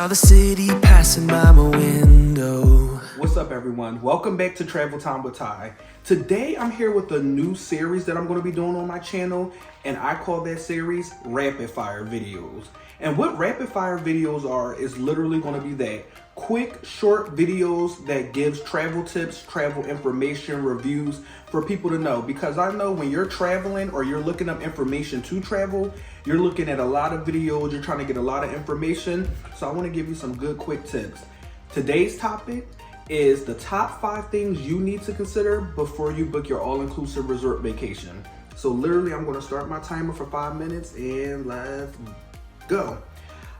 Saw the city passing by my window. What's up, everyone? Welcome back to Travel Time with Ty. Today I'm here with a new series that I'm going to be doing on my channel, and I call that series Rapid Fire Videos. And what rapid fire videos are is literally going to be that quick, short videos that gives travel tips, travel information, reviews for people to know. Because I know when you're traveling or you're looking up information to travel, you're looking at a lot of videos, you're trying to get a lot of information. So I want to give you some good quick tips. Today's topic is the top 5 things you need to consider before you book your all-inclusive resort vacation. So literally I'm going to start my timer for 5 minutes and let's go.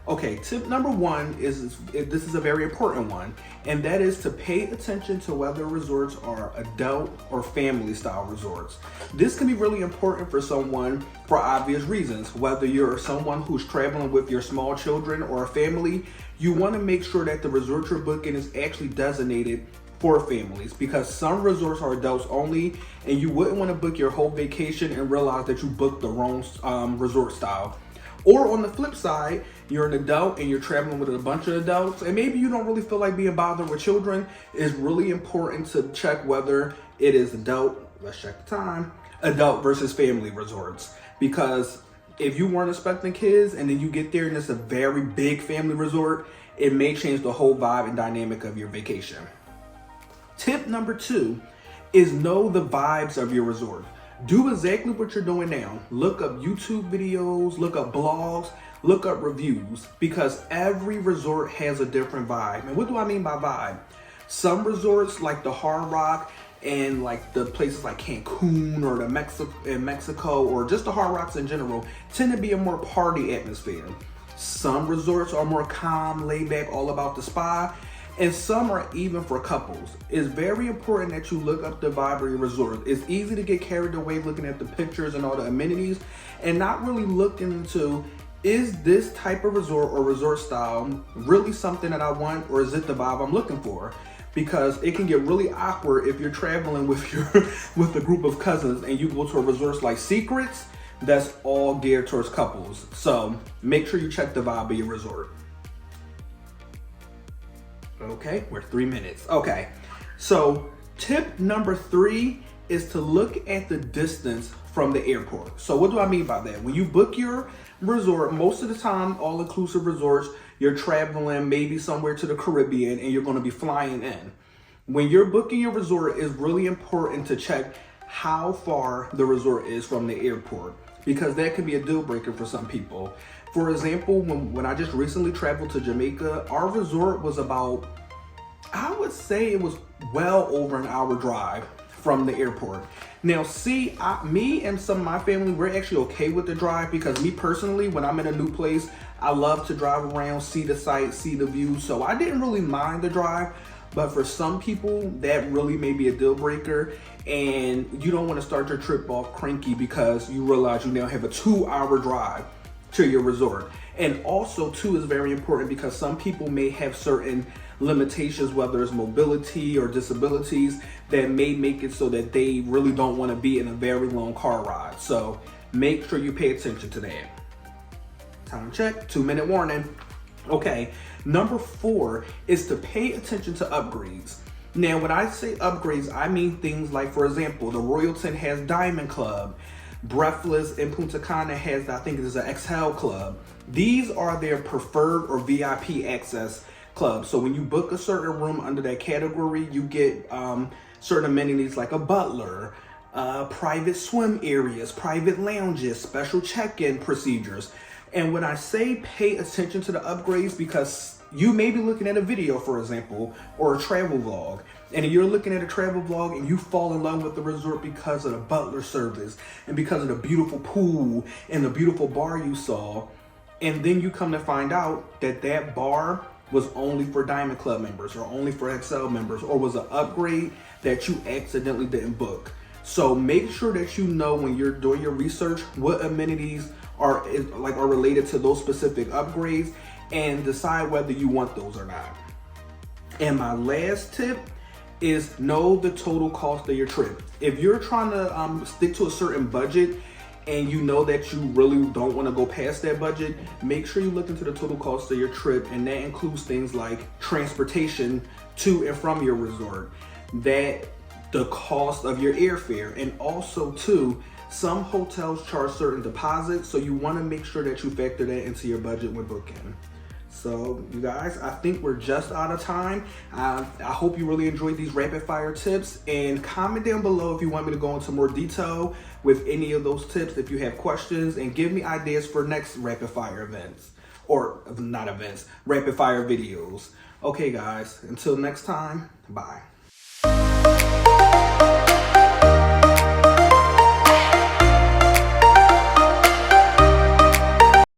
Okay, tip number 1 is this is a very important one, and that is to pay attention to whether resorts are adult or family style resorts. This can be really important for someone for obvious reasons. Whether you're someone who's traveling with your small children or a family, you want to make sure that the resort you're booking is actually designated for families, because some resorts are adults only, and you wouldn't want to book your whole vacation and realize that you booked the wrong resort style. Or on the flip side, you're an adult and you're traveling with a bunch of adults, and maybe you don't really feel like being bothered with children. It's really important to check whether it is adult, let's check the time, adult versus family resorts. Because if you weren't expecting kids and then you get there and it's a very big family resort, it may change the whole vibe and dynamic of your vacation. Tip number 2 is know the vibes of your resort. Do exactly what you're doing now. Look up YouTube videos, look up blogs, look up reviews, because every resort has a different vibe. And what do I mean by vibe? Some resorts like the Hard Rock and like the places like Cancun or Mexico or just the Hard Rocks in general tend to be a more party atmosphere. Some resorts are more calm, laid back, all about the spa. And some are even for couples. It's very important that you look up the vibe of your resort. It's easy to get carried away looking at the pictures and all the amenities and not really looking into, is this type of resort or resort style really something that I want, or is it the vibe I'm looking for? Because it can get really awkward if you're traveling with with a group of cousins and you go to a resort like Secrets that's all geared towards couples. So make sure you check the vibe of your resort. Okay, we're 3 minutes. Okay, so tip number 3 is to look at the distance from the airport. So what do I mean by that? When you book your resort, most of the time, all-inclusive resorts, you're traveling maybe somewhere to the Caribbean and you're going to be flying in. When you're booking your resort, it's really important to check how far the resort is from the airport, because that can be a deal breaker for some people. For example, when I just recently traveled to Jamaica, our resort was about, I would say it was well over an hour drive from the airport. Now, see, me and some of my family, we're actually okay with the drive, because me personally, when I'm in a new place, I love to drive around, see the sights, see the view. So I didn't really mind the drive. But for some people, that really may be a deal breaker, and you don't want to start your trip off cranky because you realize you now have a 2-hour drive to your resort. And also too is very important because some people may have certain limitations, whether it's mobility or disabilities, that may make it so that they really don't want to be in a very long car ride. So make sure you pay attention to that. Time check, 2-minute warning. Okay, number 4 is to pay attention to upgrades. Now, when I say upgrades, I mean things like, for example, the Royalton has Diamond Club. Breathless in Punta Cana has, I think it is an XL Club. These are their preferred or VIP access clubs. So when you book a certain room under that category, you get certain amenities like a butler, private swim areas, private lounges, special check-in procedures. And when I say pay attention to the upgrades, because you may be looking at a video, for example, or a travel vlog, and you're looking at a travel vlog and you fall in love with the resort because of the butler service and because of the beautiful pool and the beautiful bar you saw, and then you come to find out that that bar was only for Diamond Club members or only for XL members, or was an upgrade that you accidentally didn't book. So make sure that you know when you're doing your research what amenities are related to those specific upgrades, and decide whether you want those or not. And my last tip is know the total cost of your trip. If you're trying to stick to a certain budget and you know that you really don't want to go past that budget, make sure you look into the total cost of your trip, and that includes things like transportation to and from your resort, that the cost of your airfare, and also too, some hotels charge certain deposits, so you want to make sure that you factor that into your budget when booking. So you guys, I think we're just out of time. I hope you really enjoyed these rapid fire tips, and comment down below if you want me to go into more detail with any of those tips, if you have questions, and give me ideas for next rapid fire events, or not events, rapid fire videos. Okay guys, until next time, bye.